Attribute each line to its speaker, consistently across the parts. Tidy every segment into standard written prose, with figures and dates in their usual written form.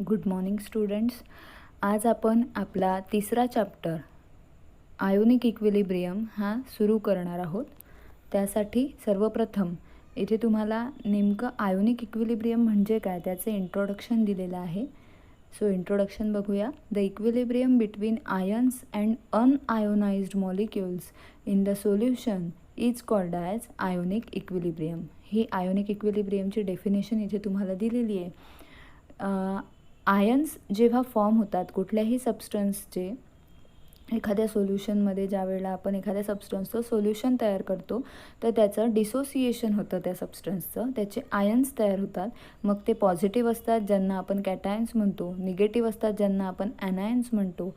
Speaker 1: Good morning students. आज आपण आपला तिसरा चॅप्टर आयोनिक इक्विलिब्रियम हा सुरू करणार आहोत. त्यासाठी सर्वप्रथम इथे तुम्हाला नेमकं आयोनिक इक्विलिब्रियम म्हणजे काय त्याचे इंट्रोडक्शन दिलेलं आहे. सो इंट्रोडक्शन बघूया. The equilibrium between ions and unionised molecules in the solution is called as ionic equilibrium. ही आयोनिक इक्विलिब्रियमची डेफिनेशन इथे तुम्हाला दिलेली आहे. आयन्स जेव्हा फॉर्म होतात कुठल्याही सबस्टन्सचे एखाद्या सोल्युशनमध्ये, ज्या वेळेला आपण एखाद्या सबस्टन्सचं सोल्युशन तयार करतो तर त्याचं डिसोसिएशन होतं त्या सबस्टन्सचं, त्याचे आयन्स तयार होतात. मग ते पॉझिटिव्ह असतात ज्यांना आपण कॅटायन्स म्हणतो, निगेटिव्ह असतात ज्यांना आपण ॲनायन्स म्हणतो.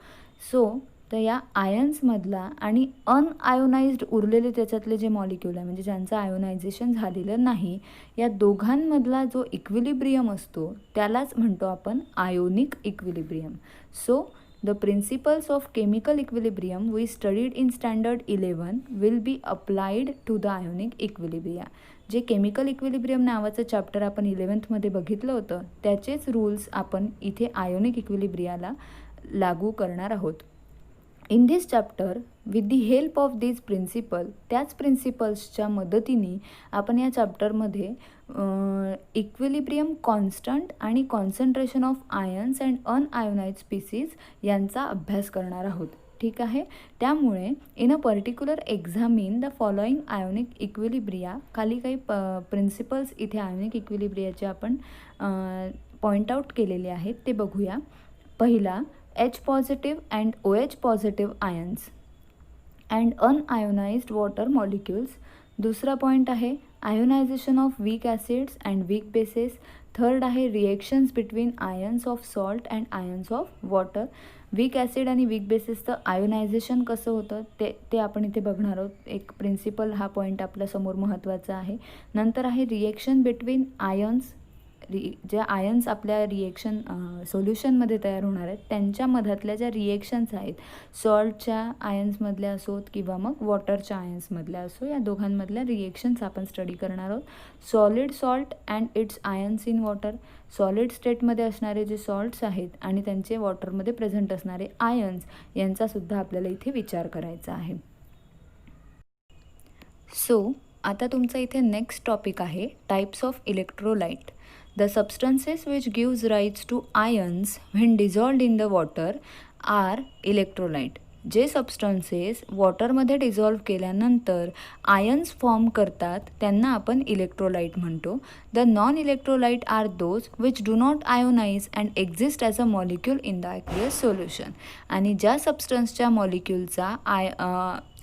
Speaker 1: तर या आयन्समधला आणि अनआयोनाइज्ड उरलेले त्याच्यातले जे मॉलिक्यूल आहे म्हणजे ज्यांचं आयोनायझेशन झालेलं नाही, या दोघांमधला जो इक्विलिब्रियम असतो त्यालाच म्हणतो आपण ionic equilibrium. So the principles of chemical equilibrium we studied in standard 11 will be applied to the ionic equilibria. जे केमिकल इक्विलिब्रियम नावाचं चॅप्टर आपण 11th बघितलं होतं त्याचेच रूल्स आपण इथे आयोनिक इक्विलिब्रियाला लागू करणार आहोत. In this chapter with the help of these principle, त्याच प्रिन्सिपल्सच्या मदतीने आपण या चॅप्टरमध्ये इक्विलिब्रियम कॉन्स्टंट आणि concentration of ions and unionized species यांचा अभ्यास करणार आहोत. ठीक आहे. त्यामुळे in a particular examine the following ionic equilibria, खाली काही प्रिन्सिपल्स इथे आयोनिक इक्विलिब्रियाचे आपण पॉईंट आऊट केलेले आहेत ते बघूया. पहिला, H positive and OH positive ions and unionized water molecules. दूसरा पॉईंट आहे ionization of weak acids and weak bases. Third आहे reactions between ions of salt and ions of water. Weak acid आणि weak बेसेसचं ionization कसं होतं ते आपण इथे बघणार आहोत. एक प्रिन्सिपल हा पॉईंट आपल्यासमोर महत्त्वाचा आहे. नंतर आहे रिएक्शन बिटवीन आयन्स, जे आयन्स आपल्या रिएक्शन सोल्युशनमध्ये तयार होणार आहेत त्यांच्यामधातल्या ज्या रिएक्शन्स आहेत, सॉल्टच्या आयन्समधल्या असोत किंवा मग वॉटरच्या आयन्समधल्या असो, या दोघांमधल्या रिएक्शन्स आपण स्टडी करणार आहोत. Solid salt and it's ions in water, solid स्टेटमध्ये असणारे जे सॉल्ट्स आहेत आणि त्यांचे वॉटरमध्ये प्रेझेंट असणारे आयन्स यांचासुद्धा आपल्याला इथे विचार करायचा आहे. सो आता तुमचा इथे नेक्स्ट टॉपिक आहे types of electrolyte. The substances which gives rise to ions when dissolved in the water are electrolyte. जे सबस्टन्सेस वॉटरमध्ये डिझॉल्व्ह केल्यानंतर आयन्स फॉर्म करतात त्यांना आपण इलेक्ट्रोलाइट म्हणतो. The non electrolyte are those which do not ionize and exist as a molecule in the aqueous solution. आणि ज्या सबस्टन्सच्या मॉलिक्यूलचा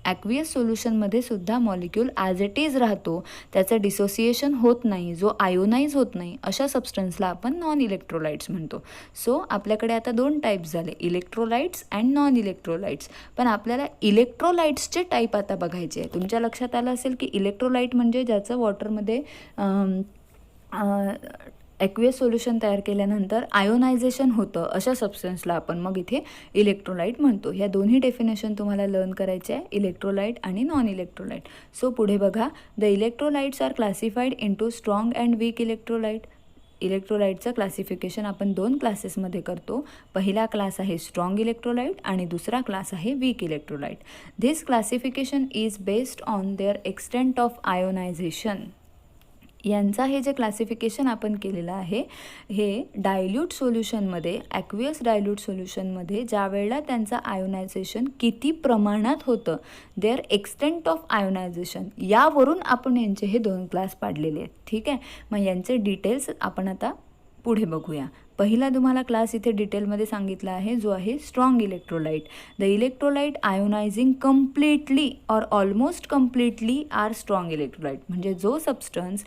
Speaker 1: aqueous सोल्युशनमध्ये सुद्धा मॉलिक्यूल ॲज इट इज राहतो, त्याचं डिसोसिएशन होत नाही, जो आयोनाइज होत नाही, अशा सबस्टन्सला आपण नॉन इलेक्ट्रोलाइट्स म्हणतो. सो आपल्याकडे आता दोन टाईप्स झाले, इलेक्ट्रोलाइट्स अँड नॉन इलेक्ट्रोलाइट्स. पण आपल्याला इलेक्ट्रोलाइट्सचे टाईप आता बघायचे आहे. तुमच्या लक्षात आलं असेल की इलेक्ट्रोलाइट म्हणजे ज्याचं वॉटरमध्ये ॲक्वियस सोल्युशन तयार केल्यानंतर आयोनायझेशन होतं अशा सबस्टन्सला आपण मग इथे इलेक्ट्रोलाइट म्हणतो. या दोन्ही डेफिनेशन तुम्हाला लर्न करायचे आहे, इलेक्ट्रोलाइट आणि नॉन इलेक्ट्रोलाइट. सो पुढे बघा. The electrolytes are classified into strong and weak electrolyte. इलेक्ट्रोलाइटचं क्लासिफिकेशन आपण दोन क्लासेसमध्ये करतो. पहिला क्लास आहे स्ट्रॉंग इलेक्ट्रोलाइट आणि दुसरा क्लास आहे weak electrolyte. This classification is based on their extent of ionization. यांचा हे जे क्लासिफिकेशन आपण केलेलं आहे हे डायल्यूट सोल्युशनमध्ये, ॲक्वियस डायल्यूट सोल्युशनमध्ये ज्या वेळेला त्यांचं आयोनायझेशन किती प्रमाणात होतं, देअर एक्सटेंट ऑफ आयोनायझेशन, यावरून आपण यांचे हे दोन क्लास पाडलेले आहेत. ठीक आहे. मग यांचे डिटेल्स आपण आता पुढे बघूया. पहिला तुम्हाला क्लास इथे डिटेलमध्ये सांगितला आहे जो आहे strong electrolyte. The electrolyte ionizing completely or almost completely are strong electrolyte. म्हणजे जो सबस्टन्स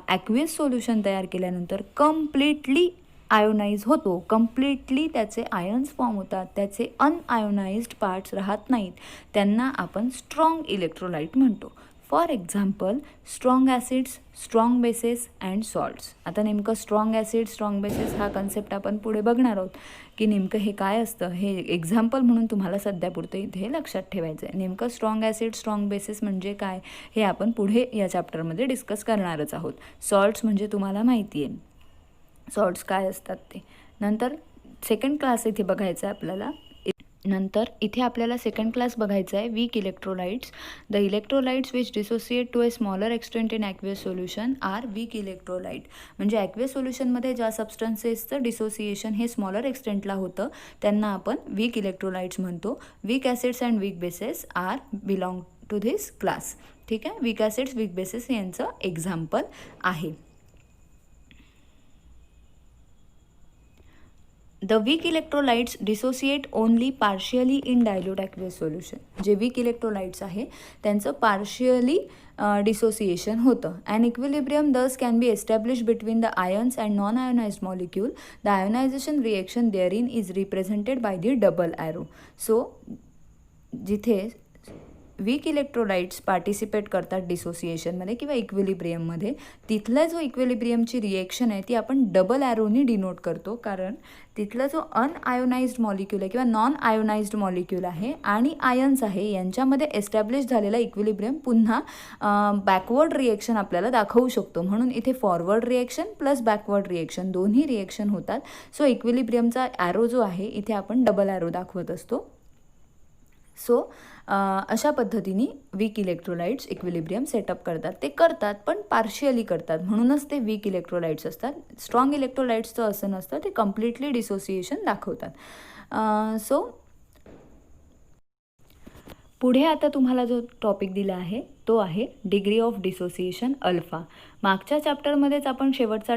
Speaker 1: ॲक्वियस सोल्युशन तयार केल्यानंतर कम्प्लिटली आयोनाइज होतो, कम्प्लिटली त्याचे आयन्स फॉर्म होतात, त्याचे अनआयोनाइज्ड पार्ट्स राहत नाहीत, त्यांना आपण स्ट्रॉंग इलेक्ट्रोलाइट म्हणतो. For example strong acids, strong bases and salts. आता नेमकं स्ट्रॉंग ॲसिड, स्ट्रॉंग बेसेस हा कन्सेप्ट आपण पुढे बघणार आहोत की नेमकं हे काय असतं. हे एक्झाम्पल म्हणून तुम्हाला सध्यापुरतं इथे लक्षात ठेवायचं आहे. नेमकं स्ट्रॉंग ॲसिड, स्ट्रॉंग बेसेस म्हणजे काय हे आपण पुढे या चॅप्टरमध्ये डिस्कस करणारच आहोत. सॉल्ट्स म्हणजे तुम्हाला माहिती आहे सॉल्ट्स काय असतात ते. नंतर सेकंड क्लास इथे बघायचा आहे आपल्याला. नंतर इथे आपल्याला सेकंड क्लास बघायचा आहे, weak electrolytes. The electrolytes which dissociate to a smaller extent in aqueous solution are weak electrolyte. म्हणजे ॲक्वेस सोल्युशनमध्ये ज्या सबस्टन्सेसचं डिसोसिएशन हे स्मॉलर एक्सटेंटला होतं त्यांना आपण वीक इलेक्ट्रोलाइट्स म्हणतो. Weak acids and weak bases are belong to this class. ठीक आहे, वीक ॲसिड्स वीक बेसेस यांचं एक्झाम्पल आहे. The weak electrolytes dissociate only partially in dilute aqueous solution. जे वीक इलेक्ट्रोलाइट्स आहे त्यांचं पार्शियली डिसोसिएशन होतं. And equilibrium thus can be establish between the ions and non ionized molecule. The ionization reaction there is represented by the double arrow. So जिथे weak electrolytes participate करतात डिसोसिएशनमध्ये किंवा इक्विलिब्रियममध्ये, तिथला जो इक्विलिब्रियमची reaction आहे ती आपण डबल ॲरोनी डिनोट करतो. कारण तिथला जो अनआयोनाइज्ड मॉलिक्यूल आहे किंवा नॉन आयोनाइज्ड मॉलिक्यूल आहे आणि आयन्स आहे यांच्यामध्ये एस्टॅब्लिश झालेला इक्विलिब्रियम पुन्हा बॅकवर्ड रिएक्शन आपल्याला दाखवू शकतो. म्हणून इथे forward reaction plus backward reaction दोन्ही रिएक्शन होतात. सो इक्विलिब्रियमचा ॲरो जो आहे इथे आपण डबल ॲरो दाखवत असतो. सो अशा पद्धतीने वीक इलेक्ट्रोलाइट्स इक्विलिब्रियम सेटअप करतात. ते करतात पण पार्शियली करतात, म्हणूनच ते वीक इलेक्ट्रोलाइट्स असतात. स्ट्रॉंग इलेक्ट्रोलाइट्सचं असं नसतं, ते कम्प्लिटली डिसोसिएशन दाखवतात. सो पुढे आता तुम्हाला जो टॉपिक दिला आहे तो आहे डिग्री ऑफ डिसोसिएशन अल्फा. मागच्या चॅप्टरमध्येच आपण शेवटचा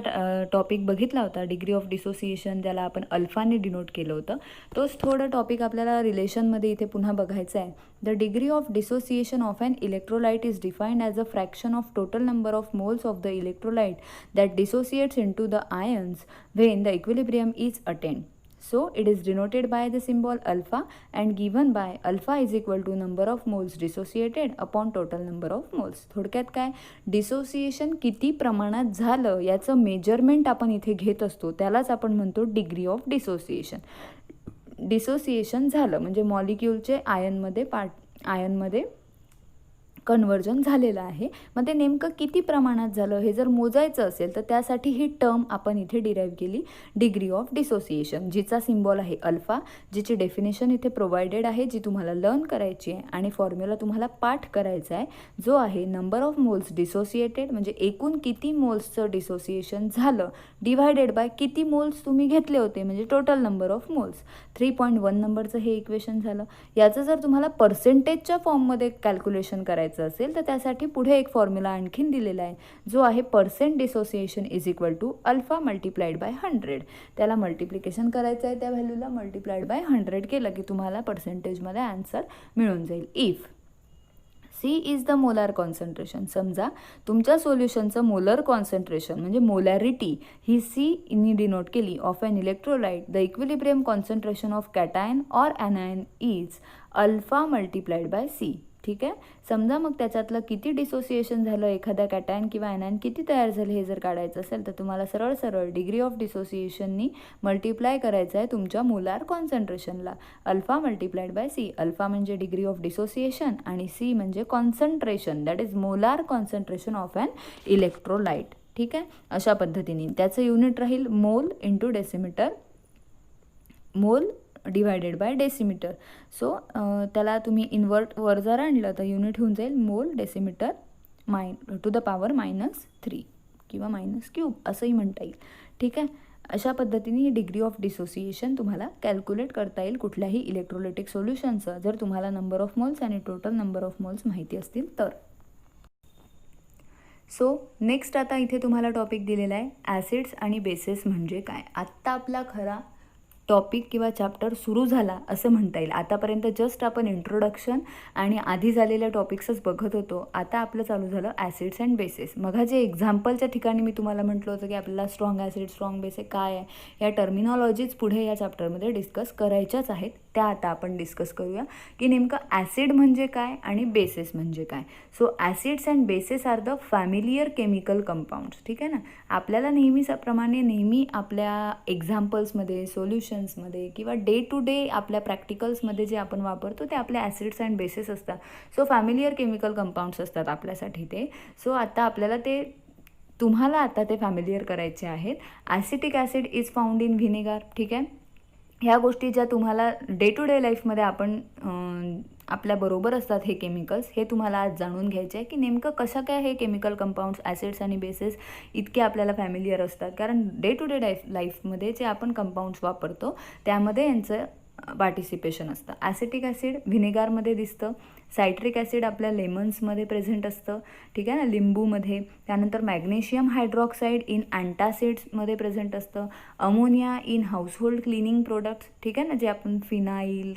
Speaker 1: टॉपिक बघितला होता, डिग्री ऑफ डिसोसिएशन, ज्याला आपण अल्फाने डिनोट केलं होतं. तोच थोडं टॉपिक आपल्याला रिलेशनमध्ये इथे पुन्हा बघायचं आहे. The degree of dissociation of an electrolyte is defined as a fraction of total number of moles of the electrolyte that dissociates into the ions when the equilibrium is attained. So it is denoted by the symbol alpha and given by alpha is equal to number of moles dissociated upon total number of moles. थोडक्यात काय, dissociation किती प्रमाणात झालं याचं measurement आपण इथे घेत असतो, त्यालाच आपण म्हणतो डिग्री ऑफ डिसोसिएशन. डिसोसिएशन झालं म्हणजे मॉलिक्यूलचे आयनमध्ये कन्वर्जन झालेलं आहे. मग ते नेमकं किती प्रमाणात झालं हे जर मोजायचं असेल तर त्यासाठी ही टर्म आपण इथे डिराईव्ह केली, डिग्री ऑफ डिसोसिएशन, जिचा सिम्बॉल आहे अल्फा, जिची डेफिनेशन इथे प्रोव्हाइडेड आहे, जी तुम्हाला लर्न करायची आहे आणि फॉर्म्युला तुम्हाला पाठ करायचा आहे, जो आहे नंबर ऑफ मोल्स डिसोसिएटेड म्हणजे एकूण किती मोल्सचं डिसोसिएशन झालं डिवायडेड बाय किती मोल्स तुम्ही घेतले होते म्हणजे टोटल नंबर ऑफ मोल्स. 3.1 नंबरचं हे इक्वेशन झालं. याचं जर तुम्हाला पर्सेंटेजच्या फॉर्ममध्ये कॅल्क्युलेशन करायचं असेल तर त्यासाठी पुढे एक फॉर्म्युला आणखीन दिलेला आहे, जो आहे percent dissociation is equal to alpha multiplied by 100. त्याला मल्टिप्लिकेशन करायचं आहे, त्या व्हॅल्यूला मल्टिप्लाइड बाय 100 केलं की तुम्हाला पर्सेंटेजमध्ये आन्सर मिळून जाईल. If C is the molar concentration, समजा तुमच्या सोल्युशनचं मोलर कॉन्सन्ट्रेशन म्हणजे मोलॅरिटी ही C नी डिनोट केली of an electrolyte, the equilibrium concentration of cation or anion is alpha multiplied by C. ठीक आहे, समजा मग त्याच्यातलं किती डिसोसिएशन झालं, एखाद्या कॅटायन किंवा ॲनायन किती तयार झाले हे जर काढायचं असेल तर तुम्हाला सरळ सरळ डिग्री ऑफ डिसोसिएशननी मल्टिप्लाय करायचं आहे तुमच्या मोलार कॉन्सन्ट्रेशनला. Alpha multiplied by C. Alpha म्हणजे डिग्री ऑफ डिसोसिएशन आणि C म्हणजे concentration, that is molar concentration of an electrolyte. ठीक आहे, अशा पद्धतीने त्याचं युनिट राहील mole into decimetre, mole divided by decimetre. So त्याला तुम्ही इन्व्हर्ट वर जर आणलं तर युनिट होऊन जाईल मोल डेसिमीटर टू द पॉवर -3 किंवा -3 असंही म्हणता येईल. ठीक आहे, अशा पद्धतीने ही डिग्री ऑफ डिसोसिएशन तुम्हाला कॅल्क्युलेट करता येईल कुठल्याही इलेक्ट्रोलाइटिक सोल्युशनचं, जर तुम्हाला नंबर ऑफ मोल्स आणि टोटल नंबर ऑफ मोल्स माहिती असतील तर. सो नेक्स्ट आता इथे तुम्हाला टॉपिक दिलेला आहे ॲसिड्स आणि बेसेस म्हणजे काय. आत्ता आपला खरा टॉपिक किंवा चॅप्टर सुरू झाला असं म्हणता येईल. आतापर्यंत जस्ट आपण इंट्रोडक्शन आणि आधी झालेल्या टॉपिक्सच बघत होतो. आता आपलं चालू झालं ॲसिड्स अँड बेसेस. मग जे एक्झाम्पलच्या ठिकाणी मी तुम्हाला म्हटलं होतं की आपल्याला स्ट्रॉंग ॲसिड स्ट्रॉंग बेस काय आहे या टर्मिनॉलॉजीज पुढे या चॅप्टरमध्ये डिस्कस करायच्याच आहेत. त्या आता आपण डिस्कस करूया की नेमकं ॲसिड म्हणजे काय आणि बेसेस म्हणजे काय. So acids and bases are the familiar chemical compounds. ठीक आहे ना, आपल्याला नेहमी आपल्या एक्झाम्पल्समध्ये सोल्युशन्समध्ये किंवा डे टू डे आपल्या प्रॅक्टिकल्समध्ये जे आपण वापरतो ते आपले ॲसिड्स अँड बेसेस असतात. सो फॅमिलियर केमिकल कंपाऊंड्स असतात आपल्यासाठी ते. सो आता आपल्याला ते तुम्हाला आता ते फॅमिलियर करायचे आहेत. Acetic acid is found in vinegar. ठीक आहे, ह्या गोष्टी ज्या तुम्हाला डे टू डे लाईफमध्ये आपण आपल्याबरोबर असतात हे केमिकल्स, हे तुम्हाला आज जाणून घ्यायचे आहे की नेमकं कसं काय हे केमिकल कंपाऊंड्स, ॲसिड्स आणि बेसेस इतके आपल्याला फॅमिलियर असतात. कारण डे टू डे लाईफमध्ये जे आपण कंपाऊंड्स वापरतो त्यामध्ये यांचं पार्टिसिपेशन असतं. ॲसिटिक ॲसिड व्हिनेगारमध्ये दिसतं, सायट्रिक ॲसिड आपल्या लेमन्समध्ये प्रेझेंट असतं. ठीक आहे ना, लिंबूमध्ये. त्यानंतर मॅग्नेशियम हायड्रॉक्साईड इन अँटासिड्समध्ये प्रेझेंट असतं. Ammonia in household cleaning products. ठीक आहे ना, जे आपण फिनाईल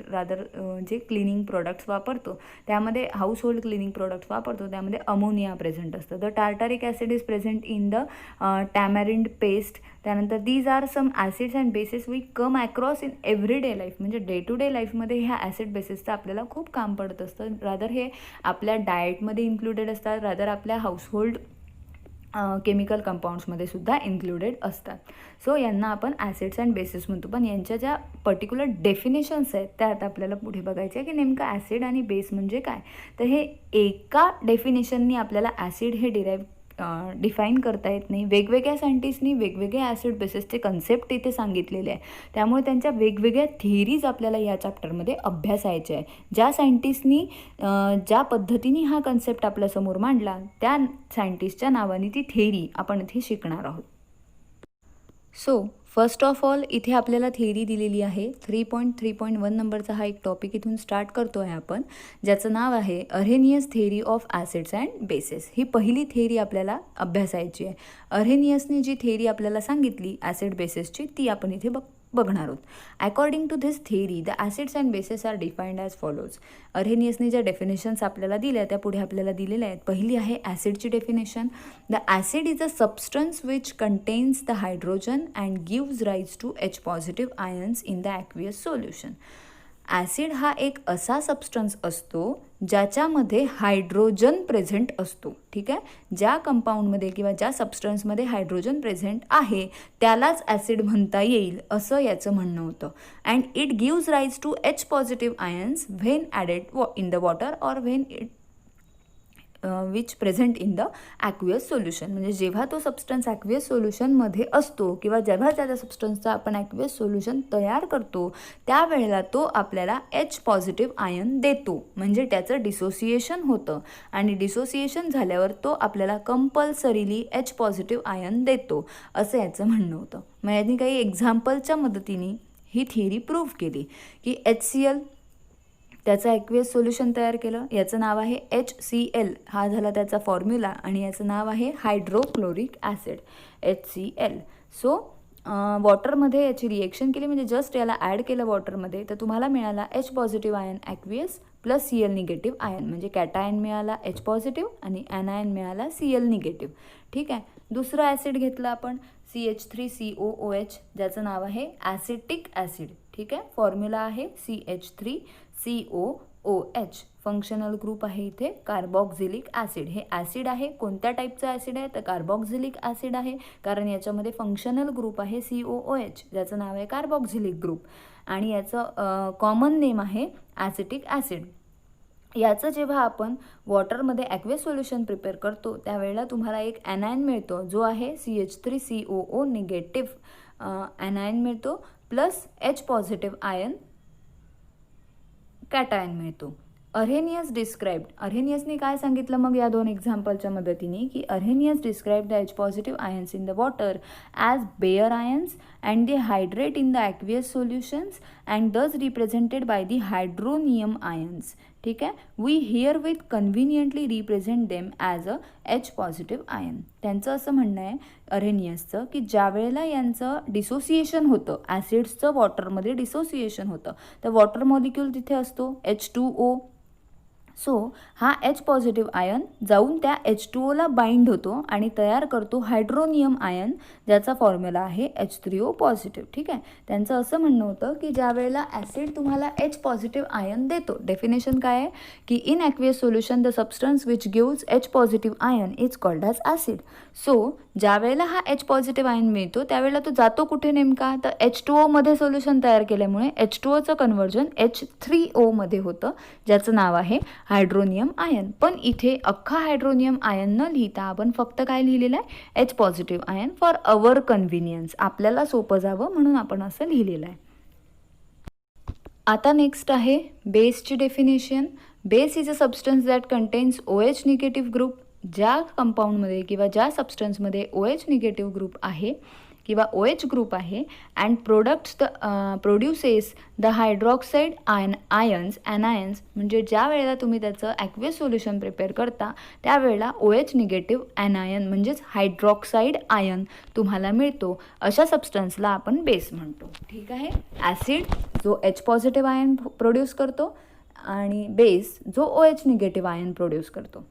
Speaker 1: जे क्लिनिंग प्रोडक्ट्स वापरतो त्यामध्ये, हाऊसहोल्ड क्लिनिंग प्रोडक्ट्स वापरतो त्यामध्ये अमोनिया प्रेझेंट असतं. The tartaric acid is present in the tamarind paste. त्यानंतर these are some acids and bases we come across in everyday life. म्हणजे डे टू डे लाईफमध्ये ह्या acid बेसिसचं आपल्याला खूप काम पडत असतं. रादर हे आपल्या डाएटमध्ये इन्क्लुडेड असतात, रादर आपल्या हाऊसहोल्ड केमिकल कंपाऊंड्समध्ये सुद्धा इन्क्लुडेड असतात. सो यांना आपण ॲसिड्स अँड बेसिस म्हणतो. पण यांच्या ज्या पर्टिक्युलर डेफिनेशन्स आहेत त्या आता आपल्याला पुढे बघायचे आहे की नेमकं ॲसिड आणि बेस म्हणजे काय. तर हे एका डेफिनेशननी आपल्याला ॲसिड हे डिफाईन करता येत नाही. वेगवेगळ्या सायंटिस्टनी वेगवेगळे ॲसिड बेसिसचे कन्सेप्ट इथे सांगितलेले आहे, त्यामुळे त्यांच्या वेगवेगळ्या थिअरीज आपल्याला या चॅप्टरमध्ये अभ्यासायचे आहे. ज्या सायंटिस्टनी ज्या पद्धतीने हा कन्सेप्ट आपल्यासमोर मांडला त्या सायंटिस्टच्या नावाने ती थिअरी आपण इथे शिकणार आहोत. सो फर्स्ट ऑफ ऑल इथे आपल्याला थिअरी दिलेली आहे. 3.3.1 नंबरचा हा एक टॉपिक इथून स्टार्ट करतो आहे आपण, ज्याचं नाव आहे Arrhenius theory of acids and bases. ही पहिली थिअरी आपल्याला अभ्यासायची आहे. अरहेनियसने जी थिअरी आपल्याला सांगितली ॲसिड बेसेसची ती आपण इथे बघणार आहोत. According to this theory the acids and bases are defined as follows. अरहेनियसने ज्या डेफिनेशन्स आपल्याला दिल्या त्या पुढे आपल्याला दिलेल्या आहेत. पहिली आहे ॲसिडची definition. The acid is a substance which contains the hydrogen and gives rise to H positive ions in the aqueous solution. Acid हा एक असा सबस्टन्स असतो ज्याच्यामध्ये हायड्रोजन प्रेझेंट असतो. ठीक आहे, ज्या कंपाऊंडमध्ये किंवा ज्या सबस्टन्समध्ये हायड्रोजन प्रेझेंट आहे त्यालाच ॲसिड म्हणता येईल असं याचं म्हणणं होतं. And it gives rise to H positive ions when added in the water or when it which present in the aqueous solution. म्हणजे जेव्हा तो सबस्टन्स ॲक्वियस सोल्युशनमध्ये असतो किंवा जेव्हा त्या सबस्टन्सचं आपण ॲक्वियस सोल्युशन तयार करतो त्यावेळेला तो आपल्याला H पॉझिटिव्ह आयन देतो. म्हणजे त्याचं डिसोसिएशन होतं आणि डिसोसिएशन झाल्यावर तो आपल्याला कंपल्सरीली H पॉझिटिव्ह आयन देतो असं याचं म्हणणं होतं. मग यांनी काही एक्झाम्पलच्या मदतीने ही थिअरी प्रूव्ह केली की HCl त्याचं ॲक्वियस सोल्युशन तयार केलं. याचं नाव आहे HCl, हा झाला त्याचा फॉर्म्युला, आणि याचं नाव आहे हायड्रोक्लोरिक ॲसिड HCl. सो वॉटरमध्ये याची रिएक्शन केली, म्हणजे जस्ट याला ॲड केलं वॉटरमध्ये तर तुम्हाला मिळाला H positive ion aqueous plus Cl negative ion. म्हणजे कॅटायन मिळाला H पॉझिटिव्ह आणि ॲनायन मिळाला Cl निगेटिव्ह. ठीक आहे, दुसरं ॲसिड घेतलं आपण CH3COOH, ज्याचं नाव आहे ॲसिटिक ॲसिड. ठीक आहे, फॉर्म्युला आहे CH3COOH. फंक्शनल ग्रुप आहे इथे कार्बॉक्झिलिक ॲसिड. हे ॲसिड आहे, कोणत्या टाईपचं ॲसिड आहे तर कार्बॉक्झिलिक ॲसिड आहे, कारण याच्यामध्ये फंक्शनल ग्रुप आहे COOH, ज्याचं नाव आहे कार्बॉक्झिलिक ग्रुप, आणि याचं कॉमन नेम आहे ॲसिटिक ॲसिड. याचं जेव्हा आपण वॉटरमध्ये ॲक्वियस सोल्युशन प्रिपेअर करतो त्यावेळेला तुम्हाला एक ॲनायन मिळतो जो आहे CH3COO निगेटिव्ह ॲनायन मिळतो plus H positive ion cation मिळतो. अरहेनियसने काय सांगितलं मग या दोन एक्झाम्पलच्या मदतीने की Arrhenius describe the H positive ions in the water as bare ions and they hydrate in the aqueous solutions and thus represented by the hydronium ions. ठीक आहे, we here with conveniently represent them as a H positive ion. त्यांचं असं म्हणणं आहे अरहेनियसचं की ज्या वेळेला यांचं डिसोसिएशन होतं, ॲसिड्सचं वॉटरमध्ये डिसोसिएशन होतं, तर वॉटर मॉलिक्यूल तिथे असतो H2O. सो हा H पॉझिटिव्ह आयन जाऊन त्या H2Oला बाइंड होतो आणि तयार करतो हायड्रोनियम आयन, ज्याचा फॉर्म्युला आहे H3O पॉझिटिव्ह. ठीक आहे, त्यांचं असं म्हणणं होतं की ज्या वेळेला ॲसिड तुम्हाला H पॉझिटिव्ह आयन देतो, डेफिनेशन काय आहे की in aqueous solution the substance which gives H positive ion is called as acid. So ज्या वेळेला हा H पॉझिटिव्ह आयन मिळतो त्यावेळेला तो जातो कुठे नेमका तर H2O मध्ये सोल्युशन तयार केल्यामुळे H2Oचं कन्व्हर्जन H3O मध्ये होतं, ज्याचं नाव आहे हायड्रोनियम आयन. पण इथे अख्खा हायड्रोनियम आयन न लिहिता आपण फक्त काय लिहिलेलं आहे, H positive ion for our convenience, आपल्याला सोपं जावं म्हणून आपण असं लिहिलेलं आहे. आता नेक्स्ट आहे बेसची definition. Base is a substance that contains OH negative group. ज्या कंपाऊंडमध्ये किंवा ज्या सबस्टन्समध्ये OH निगेटिव्ह ग्रुप आहे किंवा OH ग्रुप आहे and produces the hydroxide ions anions, म्हणजे ज्या वेळेला तुम्ही त्याचं ॲक्वेस सोल्युशन प्रिपेअर करता त्यावेळेला OH निगेटिव्ह ॲनायन म्हणजेच हायड्रॉक्साईड आयन तुम्हाला मिळतो, अशा सबस्टन्सला आपण बेस म्हणतो. ठीक आहे. ॲसिड जो H पॉझिटिव्ह आयन प्रोड्यूस करतो आणि बेस जो OH निगेटिव्ह आयन प्रोड्यूस करतो.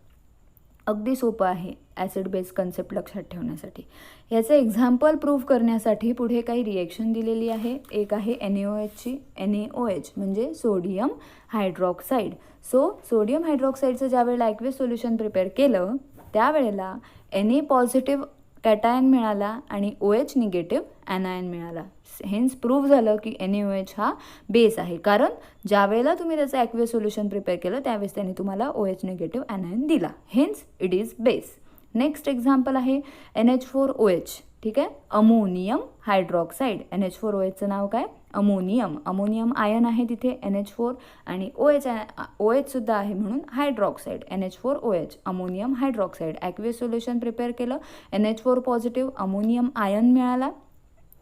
Speaker 1: अगदी सोपं आहे ॲसिड बेस कन्सेप्ट लक्षात ठेवण्यासाठी. याचं एक्झाम्पल प्रूव्ह करण्यासाठी पुढे काही रिएक्शन दिलेली आहे. एक आहे NaOHची. NaOH म्हणजे सोडियम हायड्रॉक्साईड. सोडियम हायड्रॉक्साईडचं ज्यावेळेला ॲक्वेस सोल्युशन प्रिपेअर केलं त्यावेळेला Na पॉझिटिव्ह कॅटायन मिळाला आणि OH निगेटिव्ह ॲनायन मिळाला. हेन्स प्रूव्ह झालं की NaOH हा बेस आहे, कारण ज्या वेळेला तुम्ही त्याचं ॲक्वेस सोल्युशन प्रिपेअर केलं त्यावेळेस त्याने तुम्हाला OH निगेटिव्ह ॲनायन दिला. Hence it is base. Next example आहे NH4OH. ठीक आहे. Ammonium hydroxide. NH4OHचं नाव काय, अमोनियम. अमोनियम आयन आहे तिथे NH4 आणि OH सुद्धा आहे म्हणून hydroxide. NH4OH ammonium hydroxide. Aqueous solution prepare केलं, NH4 पॉझिटिव्ह अमोनियम आयन मिळाला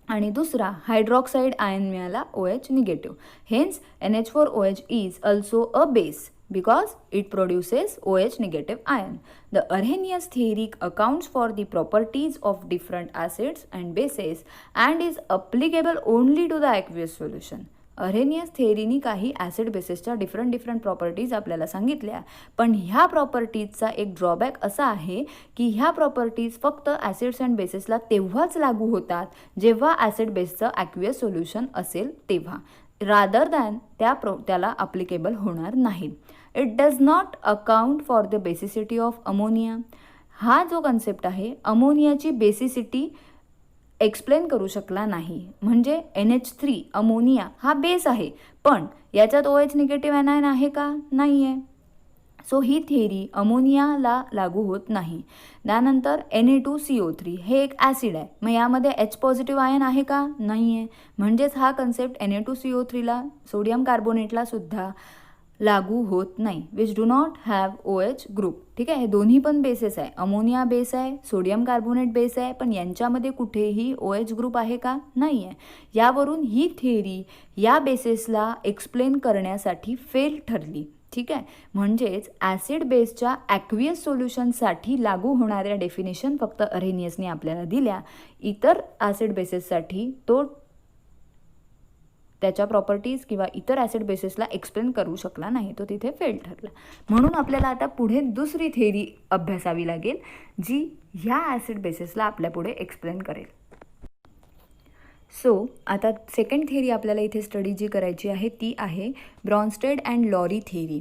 Speaker 1: आणि दुसरा हायड्रॉक्साईड आयन मिळाला OH negative. Hence NH4OH is also a base because it produces OH negative ion. The Arrhenius theory accounts for the properties of different acids and bases and is applicable only to the aqueous solution. Arrhenius थेअरीनी काही acid बेसिसच्या different properties आपल्याला सांगितल्या, पण ह्या प्रॉपर्टीजचा एक drawback असा आहे की ह्या प्रॉपर्टीज फक्त ॲसिड्स अँड बेसिसला तेव्हाच लागू होतात जेव्हा ॲसिड बेसचं ॲक्वियस सोल्युशन असेल तेव्हा, रादर दॅन त्याला अप्लिकेबल होणार नाही. It does not account for the basicity of ammonia. हा जो कन्सेप्ट आहे अमोनियाची बेसिसिटी एक्सप्लेन करू शकला नाही. म्हणजे NH3 अमोनिया हा बेस आहे, पण याच्यात OH निगेटिव्ह ॲनायन आहे का, नाही आहे. सो ही थेअरी अमोनियाला लागू होत नाही. त्यानंतर Na2CO3 हे एक ॲसिड आहे, मग यामध्ये H पॉझिटिव्ह आयन आहे का, नाही आहे. म्हणजेच हा कन्सेप्ट Na2CO3ला सोडियम कार्बोनेटला सुद्धा लागू होत नाही, which do not have OH group. ठीक आहे. हे दोन्ही पण बेसेस आहे. अमोनिया बेस आहे, सोडियम कार्बोनेट बेस आहे, पण यांच्यामध्ये कुठेही OH ग्रुप आहे का, नाही आहे. यावरून ही थेअरी या बेसेसला एक्सप्लेन करण्यासाठी फेल ठरली. ठीक आहे. म्हणजेच ॲसिड बेसच्या ॲक्वियस सोल्युशनसाठी लागू होणाऱ्या डेफिनेशन फक्त अरेनियसने आपल्याला दिल्या. इतर ॲसिड बेसेससाठी तो त्याच्या प्रॉपर्टीज किंवा इतर ॲसिड बेसिसला एक्सप्लेन करू शकला नाही, तो तिथे फेल ठरला. म्हणून आपल्याला आता पुढे दुसरी थेअरी अभ्यासावी लागेल जी ह्या ॲसिड बेसिसला आपल्या पुढे एक्सप्लेन करेल. सो आता सेकंड थेअरी आपल्याला इथे स्टडी जी करायची आहे ती आहे Bronsted and Lowry theory.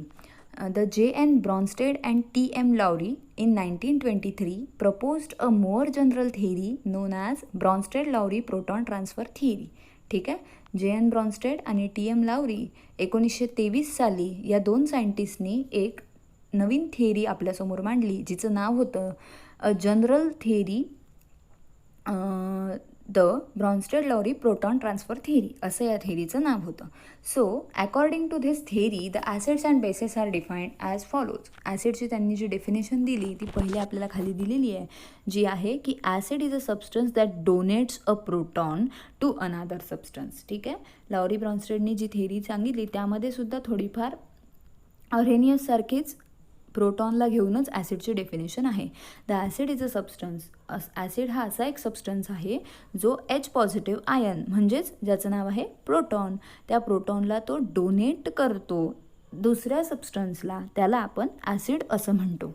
Speaker 1: The J.N. Bronsted and T.M. Lowry in 1923 proposed a more general theory known as Bronsted-Lowry proton transfer theory. ठीक आहे. J.N. ब्रॉन्स्टेड आणि T.M. लावरी 1923 साली या दोन सायंटिस्टनी एक नवीन थेअरी आपल्यासमोर मांडली जिचं नाव होतं a general theory the Bronsted Lowry proton transfer theory, असं या थेअरीचं नाव होतं. So according to this theory the acids and bases are defined as follows. ॲसिडची त्यांनी जी डेफिनेशन दिली ती पहिले आपल्याला खाली दिलेली आहे, जी आहे की acid is a substance that donates a proton to another substance. ठीक आहे. लावरी ब्रॉन्स्टेडनी जी थेअरी सांगितली त्यामध्ये सुद्धा थोडीफार अरेनियससारखीच प्रोटॉनला घेऊनच ॲसिडची डेफिनेशन आहे. The acid is a substance. Acid हा असा एक सबस्टन्स आहे जो H पॉझिटिव्ह आयन म्हणजेच ज्याचं नाव आहे प्रोटॉन, त्या प्रोटॉनला तो डोनेट करतो दुसऱ्या सबस्टन्सला, त्याला आपण ॲसिड असं म्हणतो.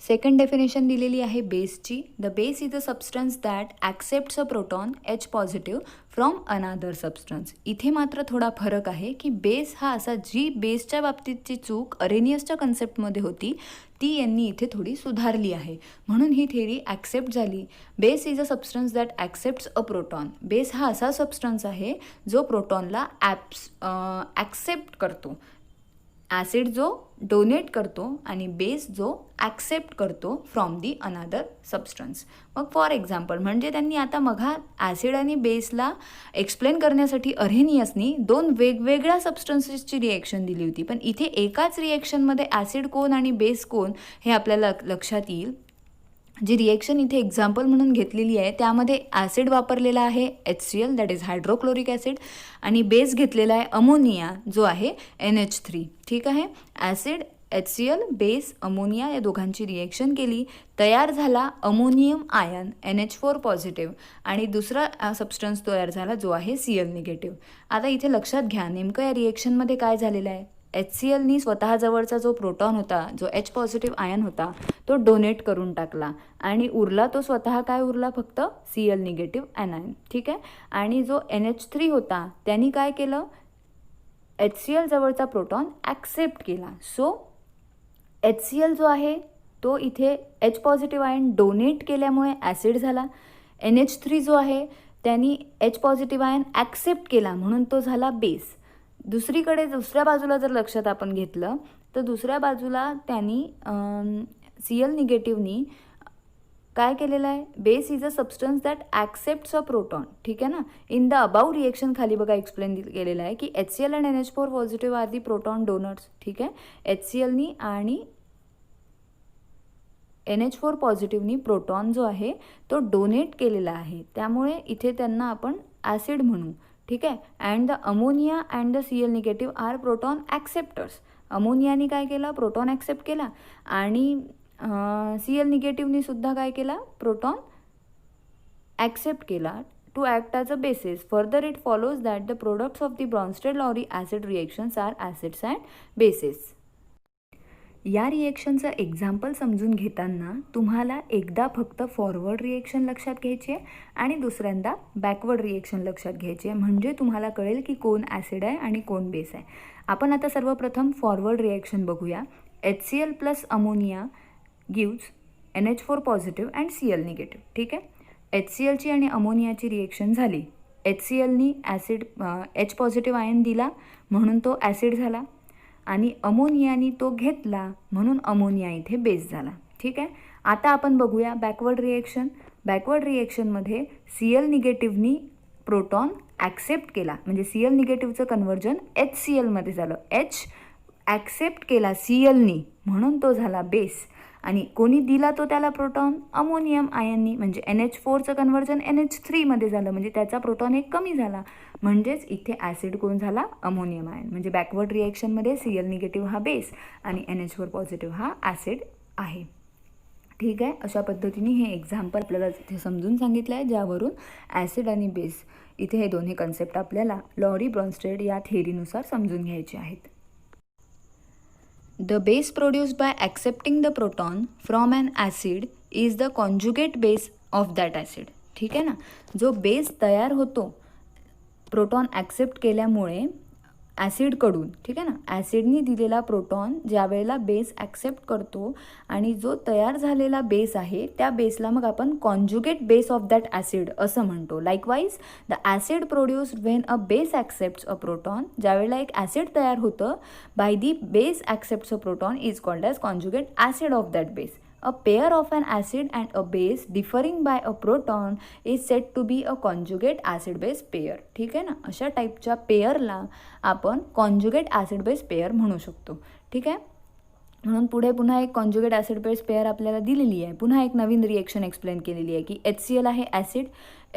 Speaker 1: सेकंड डेफिनेशन दिलेली आहे बेसची. The base is a substance that accepts a proton H positive from another substance. इथे मात्र थोडा फरक आहे की बेस हा असा, जी बेसच्या बाबतीतची चूक अरेनियसच्या कन्सेप्टमध्ये होती ती यांनी इथे थोडी सुधारली आहे, म्हणून ही थेअरी ॲक्सेप्ट झाली. Base is a substance that accepts a proton. Base हा असा सबस्टन्स आहे जो प्रोटॉनला ॲक्सेप्ट करतो. ॲसिड जो डोनेट करतो आणि बेस जो ॲक्सेप्ट करतो फ्रॉम दी अनादर सबस्टन्स. मग फॉर एक्झाम्पल म्हणजे त्यांनी आता मघा ॲसिड आणि बेसला एक्सप्लेन करण्यासाठी अरेनियसनी 2 वेगवेगळ्या सबस्टन्सेसची रिएक्शन दिली होती, पण इथे एकाच रिएक्शनमध्ये ॲसिड कोण आणि बेस कोण हे आपल्याला लक्षात येईल. जी रिएक्शन इथे एक्झाम्पल म्हणून घेतलेली आहे त्यामध्ये ॲसिड वापरलेला आहे HCl that is hydrochloric acid आणि बेस घेतलेला आहे अमोनिया जो आहे NH3. ठीक आहे. ॲसिड HCl बेस अमोनिया या दोघांची रिएक्शन केली, तयार झाला अमोनियम आयन NH4 पॉझिटिव्ह आणि दुसरा सबस्टन्स तयार झाला जो आहे Cl निगेटिव्ह. आता इथे लक्षात घ्या नेमकं या रिएक्शनमध्ये काय झालेलं आहे. HClनी स्वतःजवळचा जो प्रोटॉन होता जो H पॉझिटिव्ह आयन होता तो डोनेट करून टाकला आणि उरला तो स्वतः काय उरला फक्त Cl निगेटिव्ह ॲनायन. ठीक आहे. आणि जो NH3 होता त्यांनी काय केलं HCl जवळचा प्रोटॉन ॲक्सेप्ट केला. सो HCl जो आहे तो इथे H पॉझिटिव्ह आयन डोनेट केल्यामुळे ॲसिड झाला. NH3 जो आहे त्यांनी H पॉझिटिव्ह आयन ॲक्सेप्ट केला म्हणून तो झाला बेस. दुसरीकडे दुसऱ्या बाजूला जर लक्षात आपण घेतलं तर दुसऱ्या बाजूला त्यांनी Cl निगेटिव्हनी काय केलेलं आहे base is a substance that accepts a proton. ठीक आहे ना. इन द अबाव रिएक्शन खाली बघा एक्सप्लेन केलेलं आहे की HCl and NH4 positive are the proton donors. ठीक आहे. HClनी आणि NH4 पॉझिटिव्हनी प्रोटॉन जो आहे तो डोनेट केलेला आहे त्यामुळे इथे त्यांना आपण ॲसिड म्हणू. ठीक आहे. And the ammonia and the Cl negative are proton acceptors. अमोनियानी काय केला प्रोटॉन ॲक्सेप्ट केला आणि Cl निगेटिव्हनी सुद्धा काय केला प्रोटॉन ॲक्सेप्ट केला to act as a bases. Further it follows that the products of the Bronsted Lowry acid reactions are acids and bases. या रिएक्शनचं एक्झाम्पल समजून घेताना तुम्हाला एकदा फक्त फॉरवर्ड रिएक्शन लक्षात घ्यायची आहे आणि दुसऱ्यांदा बॅकवर्ड रिएक्शन लक्षात घ्यायची आहे म्हणजे तुम्हाला कळेल की कोण ॲसिड आहे आणि कोण बेस आहे. आपण आता सर्वप्रथम फॉरवर्ड रिएक्शन बघूया. HCl plus ammonia gives NH4 positive and Cl negative. ठीक आहे. HClची आणि अमोनियाची रिएक्शन झाली. HClनी ॲसिड H पॉझिटिव्ह आयन दिला म्हणून तो ॲसिड झाला आणि अमोनियानी तो घेतला म्हणून अमोनिया इथे बेस झाला. ठीक आहे. आता आपण बघूया बॅकवर्ड रिएक्शन. बॅकवर्ड रिएक्शनमध्ये Cl निगेटिव्हनी प्रोटॉन ॲक्सेप्ट केला म्हणजे Cl निगेटिव्हचं कन्व्हर्जन HClमध्ये झालं. H ॲक्सेप्ट केला Clनी म्हणून तो झाला बेस आणि कोणी दिला तो त्याला प्रोटॉन अमोनियम आयननी म्हणजे NH4चं कन्व्हर्जन NH3मध्ये झालं म्हणजे त्याचा प्रोटॉन एक कमी झाला म्हणजेच इथे ॲसिड कोण झाला अमोनियम आयन. म्हणजे बॅकवर्ड रिएक्शनमध्ये Cl निगेटिव्ह हा बेस आणि NH4 पॉझिटिव्ह हा ॲसिड आहे. ठीक आहे. अशा पद्धतीने हे एक्झाम्पल आपल्याला इथे समजून सांगितलं आहे ज्यावरून ॲसिड आणि बेस इथे हे दोन्ही कन्सेप्ट आपल्याला लॉरी ब्रॉन्स्टेड या थेअरीनुसार समजून घ्यायचे आहेत. The base produced by accepting the proton from an acid is the conjugate base of that acid. ठीक आहे ना. जो बेस तयार होतो प्रोटॉन ॲक्सेप्ट केल्यामुळे ॲसिडकडून. ठीक आहे ना. ॲसिडनी दिलेला प्रोटॉन ज्यावेळेला बेस ॲक्सेप्ट करतो आणि जो तयार झालेला बेस आहे त्या बेसला मग आपण conjugate base of that acid असं म्हणतो. Likewise the acid produced when a base accepts a proton. ज्यावेळेला एक ॲसिड तयार होतं by the base accepts a proton is called as conjugate acid of that base. A pair of an acid and a base differing by a proton is said to be a conjugate acid base pair. ठीक आहे ना. अशा टाईपच्या पेअरला आपण conjugate acid base pair म्हणू शकतो. ठीक आहे. म्हणून पुढे पुन्हा एक कॉन्जुगेट ॲसिड बेस पेअर आपल्याला दिलेली आहे. पुन्हा एक नवीन रिएक्शन एक्सप्लेन केलेली आहे की HCl आहे ॲसिड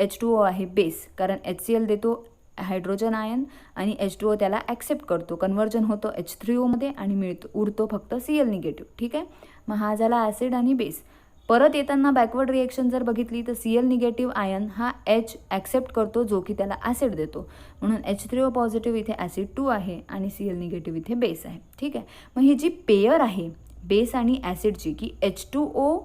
Speaker 1: H2O आहे बेस. कारण HCl देतो हायड्रोजन आयन आणि H2O त्याला ॲक्सेप्ट करतो कन्व्हर्जन होतं H3Oमध्ये आणि उरतो फक्त Cl निगेटिव्ह. ठीक आहे. मग हा झाला ॲसिड आणि बेस. परत येताना बॅकवर्ड रिएक्शन जर बघितली तर Cl निगेटिव्ह आयन हा H ॲक्सेप्ट करतो जो की त्याला ॲसिड देतो म्हणून H3O पॉझिटिव्ह इथे ॲसिड 2 आहे आणि Cl निगेटिव्ह इथे बेस आहे. ठीक आहे. मग ही जी पेयर आहे बेस आणि ॲसिडची की H2O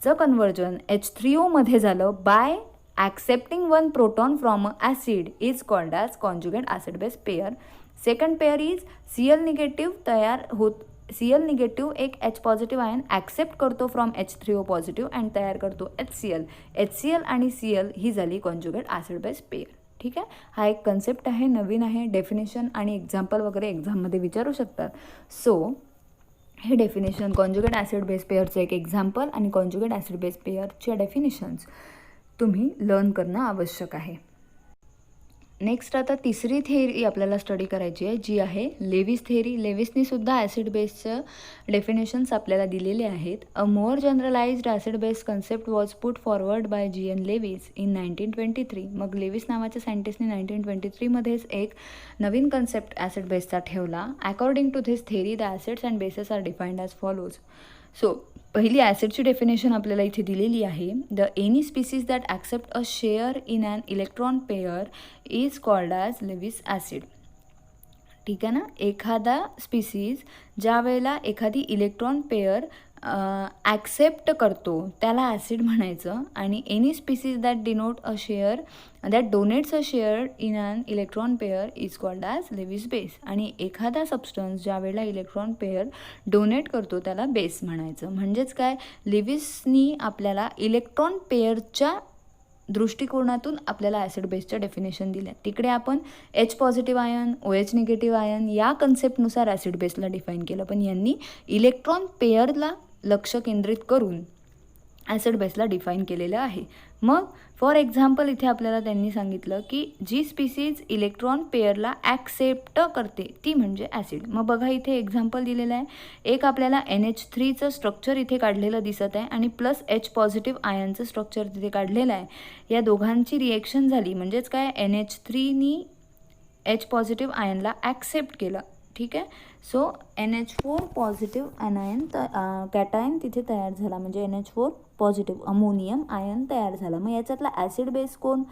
Speaker 1: चं कन्व्हर्जन H3Oमध्ये झालं bye accepting one proton from an acid is called as conjugate acid base pair. Second pair is Cl negative तयार होत Cl निगेटिव्ह एक H पॉझिटिव्ह आयन ॲक्सेप्ट करतो फ्रॉम H3O पॉझिटिव्ह अँड तयार करतो HCl. HCl आणि Cl ही झाली conjugate acid base pair. ठीक आहे. हा एक कन्सेप्ट आहे, नवीन आहे. डेफिनेशन आणि एक्झाम्पल वगैरे एक्झाममध्ये विचारू शकतात. सो हे डेफिनेशन कॉन्जुगेट ॲसिड बेस पेअरचं एक एक्झाम्पल आणि कॉन्जुगेट ॲसिड बेस पेअरच्या डेफिनेशन्स तुम्ही लर्न करणं आवश्यक आहे. नेक्स्ट आता तिसरी थेअरी आपल्याला स्टडी करायची आहे, जी आहे लेविस थेअरी. लेविसनी सुद्धा ॲसिड बेसचं डेफिनेशन्स आपल्याला दिलेले आहेत. A more generalized acid base concept was put forward by G.N. Lewis in 1923. मग लेविस नावाच्या सायंटिस्टने 1923मध्येच एक नवीन कन्सेप्ट ॲसिड बेसचा ठेवला. According to this theory the acids and bases are defined as follows. So पहिली ॲसिडची डेफिनेशन आपल्याला इथे दिलेली आहे. The any species that accept a share in an electron pair is called as Lewis acid. ठीक आहे ना. एखादा स्पीसीज ज्या वेळेला एखादी इलेक्ट्रॉन पेअर ॲक्सेप्ट करतो त्याला ॲसिड म्हणायचं. आणि any species that denote a share that donates a share in an electron pair is called as Lewis base. आणि एखादा सबस्टन्स ज्या वेळेला इलेक्ट्रॉन पेअर डोनेट करतो त्याला बेस म्हणायचं. म्हणजेच काय, लेविसनी आपल्याला इलेक्ट्रॉन पेअरच्या दृष्टिकोनातून आपल्याला ॲसिड बेसच्या डेफिनेशन दिल्या. तिकडे आपण H positive ion, OH negative ion या कन्सेप्टनुसार ॲसिड बेसला डिफाईन केलं, पण यांनी इलेक्ट्रॉन पेअरला लक्ष केंद्रित करून ॲसिड बेसला डिफाईन केलेलं आहे. मग फॉर एक्झाम्पल इथे आपल्याला त्यांनी सांगितलं की जी स्पीसीज इलेक्ट्रॉन पेअरला ॲक्सेप्ट करते ती म्हणजे ॲसिड. मग बघा इथे एक्झाम्पल दिलेलं आहे. एक आपल्याला NH3चं स्ट्रक्चर इथे काढलेलं दिसत आहे आणि प्लस H पॉझिटिव्ह आयनचं स्ट्रक्चर तिथे काढलेलं आहे. या दोघांची रिएक्शन झाली म्हणजेच काय, NH3नी H पॉझिटिव्ह आयनला ॲक्सेप्ट केलं. ठीक आहे. सो NH4 पॉझिटिव्ह अनायन कॅटायन तिथे तयार झाला, म्हणजे NH4 पॉझिटिव्ह अमोनियम आयन तयार झाला. मग याच्यातला ॲसिड बेस कोण,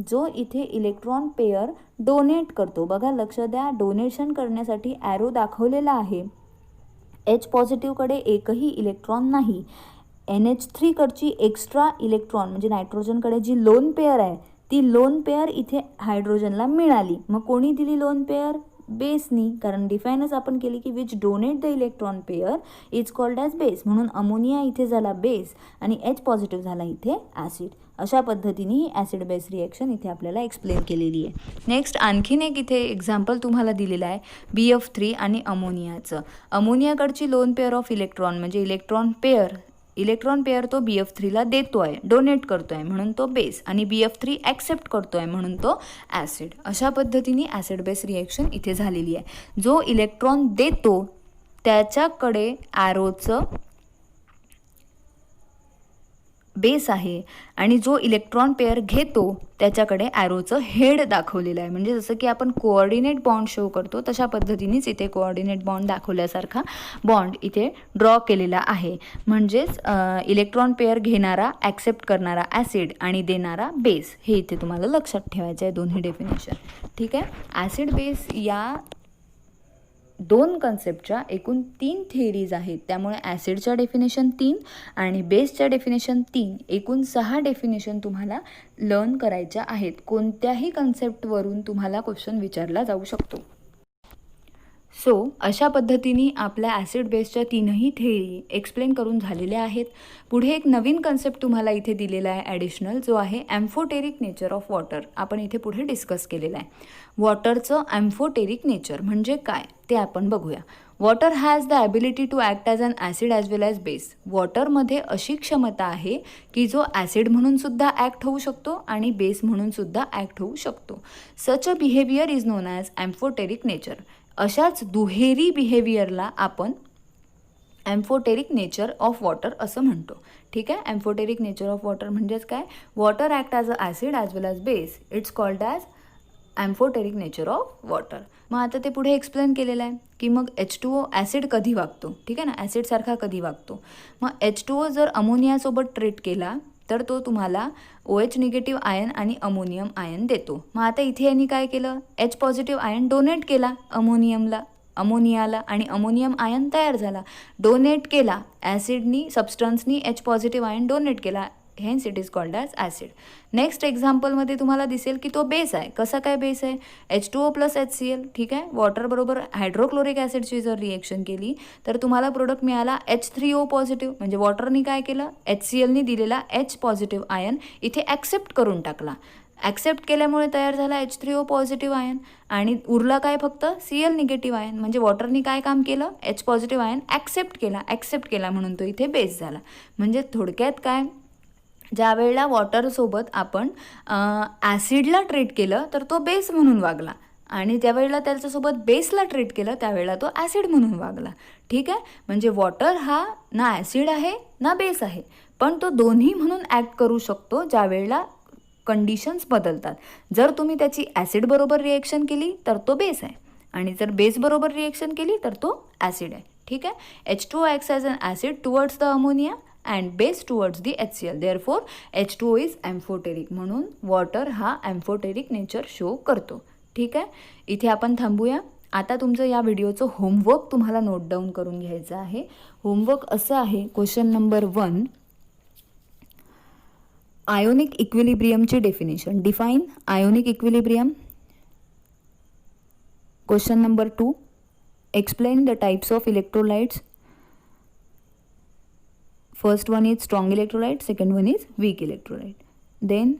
Speaker 1: जो इथे इलेक्ट्रॉन पेअर डोनेट करतो. बघा लक्ष द्या, डोनेशन करण्यासाठी ॲरो दाखवलेला आहे. H पॉझिटिव्हकडे एकही इलेक्ट्रॉन नाही. NH3कडची एक्स्ट्रा इलेक्ट्रॉन म्हणजे नायट्रोजनकडे जी लोन पेअर आहे ती लोन पेअर इथे हायड्रोजनला मिळाली. मग कोणी दिली लोन पेअर, बेसनी, कारण डिफाईनच आपण केली की which donate the electron pair is called as base. म्हणून अमोनिया इथे झाला बेस आणि H पॉझिटिव्ह झाला इथे ॲसिड. अशा पद्धतीने ही ॲसिड बेस रिॲक्शन इथे आपल्याला एक्सप्लेन केलेली आहे. नेक्स्ट आणखीन एक इथे एक्झाम्पल तुम्हाला दिलेलं आहे BF3 आणि अमोनियाचं. अमोनियाकडची लोन पेअर ऑफ इलेक्ट्रॉन म्हणजे इलेक्ट्रॉन पेअर तो BF3ला देतो आहे, डोनेट करतो आहे म्हणून तो बेस, आणि BF3 ॲक्सेप्ट करतो आहे म्हणून तो ॲसिड. अशा पद्धतीने ॲसिड बेस रिॲक्शन इथे झालेली आहे. जो इलेक्ट्रॉन देतो त्याच्याकडे ॲरोचं बेस आहे आणि जो इलेक्ट्रॉन पेअर घेतो त्याच्याकडे ॲरोचं हेड दाखवलेलं आहे. म्हणजे जसं की आपण कोऑर्डिनेट बॉन्ड शो करतो तशा पद्धतीनेच इथे कोऑर्डिनेट बॉन्ड दाखवल्यासारखा बॉन्ड इथे ड्रॉ केलेला आहे. म्हणजेच इलेक्ट्रॉन पेअर घेणारा, ॲक्सेप्ट करणारा ॲसिड आणि देणारा बेस, हे इथे तुम्हाला लक्षात ठेवायचं आहे दोन्ही डेफिनेशन. ठीक आहे. ॲसिड बेस या दोन कन्सेप्टच्या एकूण 3 थेअरीज आहेत. त्यामुळे ॲसिडच्या डेफिनेशन 3 आणि बेसच्या डेफिनेशन 3, एकूण 6 डेफिनेशन तुम्हाला लर्न करायच्या आहेत. कोणत्याही कन्सेप्टवरून तुम्हाला क्वेश्चन विचारला जाऊ शकतो. सो अशा पद्धतीने आपल्या ॲसिड बेसच्या 3ही थेअरी एक्सप्लेन करून झालेल्या आहेत. पुढे एक नवीन कन्सेप्ट तुम्हाला इथे दिलेला आहे ॲडिशनल, जो आहे ॲम्फोटेरिक नेचर ऑफ वॉटर. आपण इथे पुढे डिस्कस केलेलं आहे. वॉटरचं ॲम्फोटेरिक नेचर म्हणजे काय ते आपण बघूया. Water has the ability to act as an acid as well as base. वॉटरमध्ये अशी क्षमता आहे की जो ॲसिड म्हणून सुद्धा ॲक्ट होऊ शकतो आणि बेस म्हणून सुद्धा ॲक्ट होऊ शकतो. Such a behaviour is known as amphoteric nature. अशाच दुहेरी बिहेवियरला आपण ॲम्फोटेरिक नेचर ऑफ वॉटर असं म्हणतो. ठीक आहे. ॲम्फोटेरिक नेचर ऑफ वॉटर म्हणजेच काय, water act as a acid as well as base, it's called as amphoteric nature of water. मग आता ते पुढे एक्सप्लेन केलेलं आहे की मग H2O ॲसिड कधी वागतो. ठीक आहे ना, ॲसिडसारखा कधी वागतो. मग H2O जर अमोनियासोबत ट्रीट केला तर तो तुम्हाला OH निगेटिव्ह आयन आणि अमोनियम आयन देतो. मग आता इथे यांनी काय केलं, H पॉझिटिव्ह आयन डोनेट केला अमोनियाला आणि अमोनियम आयन तयार झाला. डोनेट केला ॲसिडनी, सबस्टन्सनी H पॉझिटिव्ह आयन डोनेट केला, hence it is called as acid. Next एक्झाम्पलमध्ये तुम्हाला दिसेल की तो बेस आहे. कसा काय बेस आहे, H2O प्लस HCl. ठीक आहे. वॉटरबरोबर हायड्रोक्लोरिक ॲसिडची जर रिएक्शन केली तर तुम्हाला प्रोडक्ट मिळाला H3O पॉझिटिव्ह. म्हणजे वॉटरनी काय केलं, HClनी दिलेला H पॉझिटिव्ह आयन इथे ॲक्सेप्ट करून टाकला. ॲक्सेप्ट केल्यामुळे तयार झाला H3O पॉझिटिव्ह आयन आणि उरला काय फक्त Cl निगेटिव्ह आयन. म्हणजे वॉटरनी काय काम केलं, H पॉझिटिव्ह आयन ॲक्सेप्ट केला म्हणून तो इथे बेस झाला. म्हणजे थोडक्यात काय, ज्या वेळेला वॉटरसोबत आपण ॲसिडला ट्रीट केलं तर तो बेस म्हणून वागला आणि त्यावेळेला त्याच्यासोबत बेसला ट्रीट केलं त्यावेळेला तो ॲसिड म्हणून वागला. ठीक आहे. म्हणजे वॉटर हा ना ॲसिड आहे ना बेस आहे, पण तो दोन्ही म्हणून ॲक्ट करू शकतो ज्या वेळेला कंडिशन्स बदलतात. जर तुम्ही त्याची ॲसिड बरोबर रिएक्शन केली तर तो बेस आहे आणि जर बेस बरोबर रिएक्शन केली तर तो ॲसिड आहे. ठीक आहे. H2O acts as an acid towards the ammonia and base towards the HCl. Therefore H2O is amphoteric. म्हणून वॉटर हा ॲम्फोटेरिक नेचर शो करतो. ठीक आहे. इथे आपण थांबूया. आता तुमचं या व्हिडिओचं होमवर्क तुम्हाला नोट डाऊन करून घ्यायचं आहे. होमवर्क असं आहे, क्वेश्चन नंबर 1, आयोनिक इक्विलिब्रियमची definition. Define ionic equilibrium. Question number 2, explain the types of electrolytes. First one is strong electrolyte, second one is weak electrolyte. Then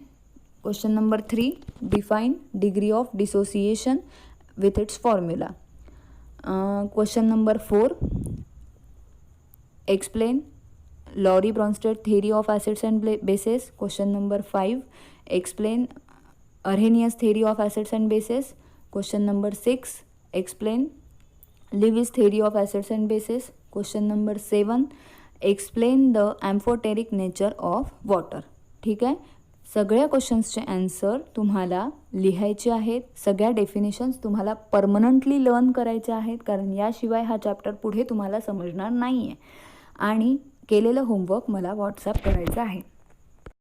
Speaker 1: question number 3, define degree of dissociation with its formula. Question number 4, explain Lowry-Bronsted theory of acids and bases. Question number 5, explain Arrhenius theory of acids and bases. Question number 6, explain Lewis theory of acids and bases. Question number 7, explain the amphoteric nature of water. ठीक आहे. सगळ्या क्वेश्चन्सचे answer तुम्हाला लिहायचे आहेत. सगळ्या definitions तुम्हाला permanently learn करायचे आहेत, कारण याशिवाय हा चॅप्टर पुढे तुम्हाला समजणार नाही आहे. आणि केलेलं होमवर्क मला व्हॉट्सअप करायचं आहे.